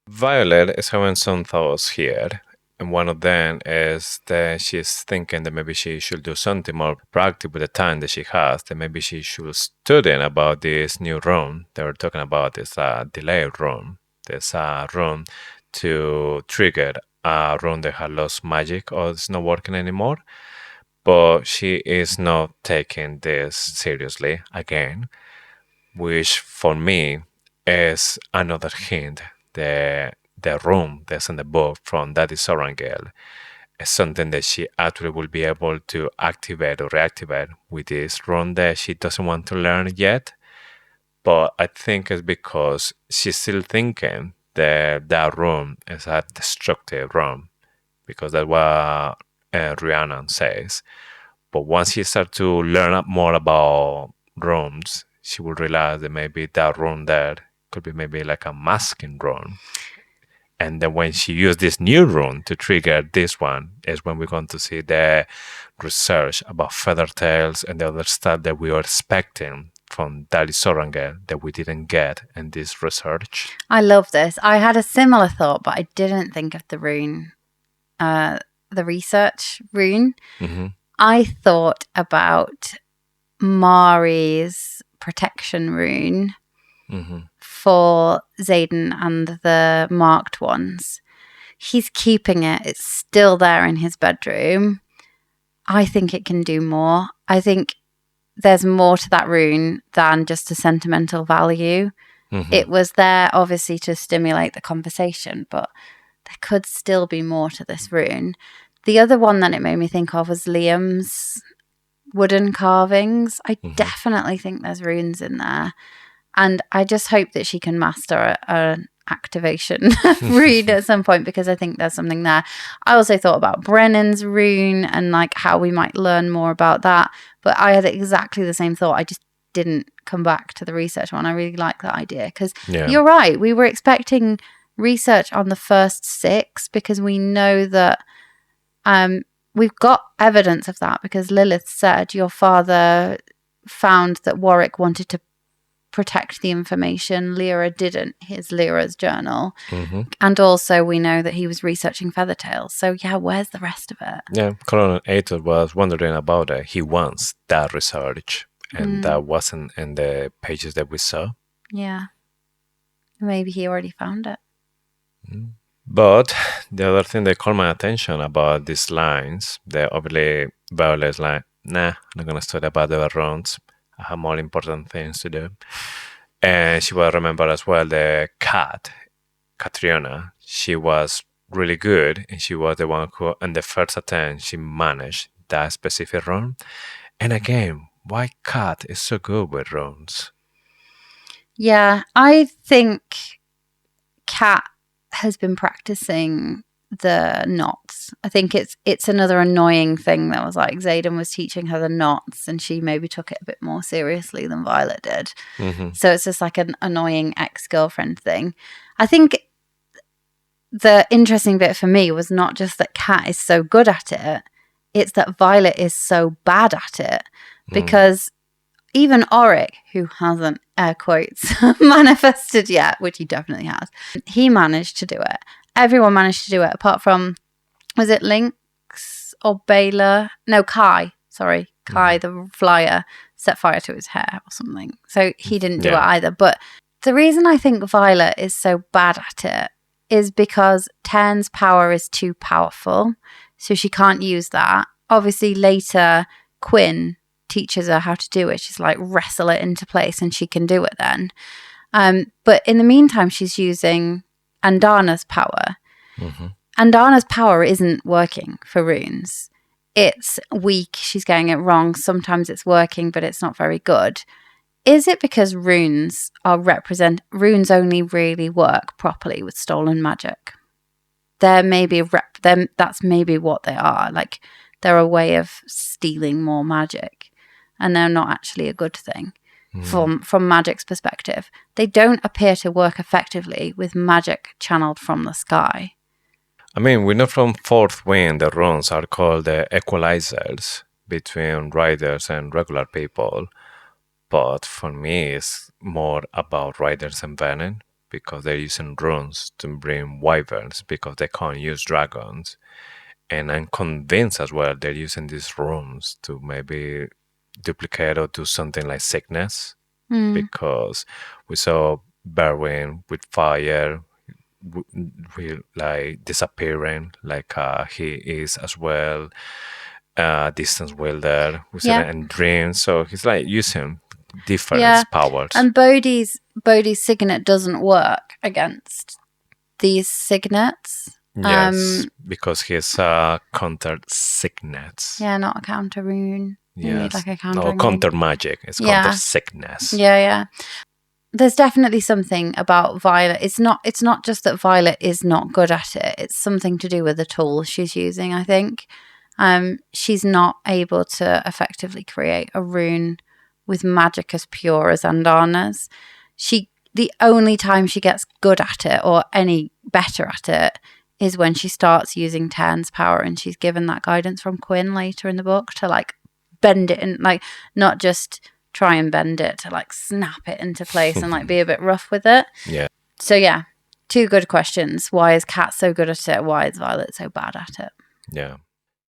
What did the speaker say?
Violet is having some thoughts here, and one of them is that she's thinking that maybe she should do something more proactive with the time that she has, that maybe she should study about this new room they were talking about, this delayed room. This room to trigger a room that had lost magic or it's not working anymore. But she is not taking this seriously again, which for me is another hint. The room that's in the book from Daddy Sorrengail is something that she actually will be able to activate or reactivate with this room that she doesn't want to learn yet. But I think it's because she's still thinking that that room is a destructive room, because that's what Rhiannon says. But once she starts to learn more about rooms, she will realize that maybe that room there could be maybe like a masking room. And then when she used this new room to trigger this one, is when we're going to see the research about feathertails and the other stuff that we were expecting from Daddy Sorrengail that we didn't get in this research. I love this. I had a similar thought, but I didn't think of the rune, the research rune. Mm-hmm. I thought about Mari's protection rune for Xaden and the marked ones. He's keeping it. It's still there in his bedroom. I think it can do more. I think there's more to that rune than just a sentimental value. It was there obviously to stimulate the conversation, but there could still be more to this rune. The other one that it made me think of was Liam's wooden carvings. I definitely think there's runes in there. And I just hope that she can master an activation rune at some point, because I think there's something there. I also thought about Brennan's rune and like how we might learn more about that. But I had exactly the same thought. I just didn't come back to the research one. I really like that idea, because you're right. We were expecting research on the first 6 because we know that we've got evidence of that, because Lilith said your father found that Warwick wanted to protect the information. Lyra didn't. Here's Lyra's journal. And also we know that he was researching feathertails. So yeah, where's the rest of it? Yeah, Colonel Aitor was wondering about it. He wants that research, and that wasn't in the pages that we saw. Yeah. Maybe he already found it. But the other thing that caught my attention about these lines, the obviously Violet's line, nah, I'm not going to study about the rounds. I have more important things to do. And she will remember as well the cat, Catriona. She was really good, and she was the one who, in the first attempt, she managed that specific rune. And again, why Cat is so good with runes? Yeah, I think Cat has been practicing the knots. I think it's another annoying thing that was like Xaden was teaching her the knots and she maybe took it a bit more seriously than Violet did. So it's just like an annoying ex-girlfriend thing. I think the interesting bit for me was not just that Cat is so good at it, it's that Violet is so bad at it, because even Auric, who hasn't, air quotes, manifested yet, which he definitely has, he managed to do it. Everyone managed to do it apart from, was it Lynx or Baylor? No, Kai. Sorry, Kai, the flyer, set fire to his hair or something. So he didn't do it either. But the reason I think Violet is so bad at it is because Tern's power is too powerful. So she can't use that. Obviously, later, Quinn teaches her how to do it. She's like, wrestle it into place and she can do it then. But in the meantime, she's using Andana's power. Andana's power isn't working for runes. It's weak. She's getting it wrong. Sometimes it's working, but it's not very good. Is it because runes only really work properly with stolen magic? They're maybe that's maybe what they are. Like, they're a way of stealing more magic, and they're not actually a good thing from magic's perspective. They don't appear to work effectively with magic channeled from the sky. I mean, we know from Fourth Wind the runes are called the equalizers between riders and regular people. But for me, it's more about riders and Venom, because they're using runes to bring wyverns because they can't use dragons. And I'm convinced as well they're using these runes to maybe duplicate or do something like sickness, because we saw Berwin with fire, will like disappearing, like he is as well. Distance wielder, we saw that in Dream, so he's like using different powers. And Bodhi's signet doesn't work against these signets. Yes, because he's counter sickness. Yeah, not a counter rune. You need like a counter. No, counter magic. It's counter sickness. Yeah. There's definitely something about Violet. It's not just that Violet is not good at it. It's something to do with the tools she's using, I think. She's not able to effectively create a rune with magic as pure as Andana's. The only time she gets good at it or any better at it is when she starts using Tern's power, and she's given that guidance from Quinn later in the book to like bend it and like not just try and bend it, to like snap it into place and like be a bit rough with it. Yeah. So yeah, two good questions. Why is Kat so good at it? Why is Violet so bad at it? Yeah.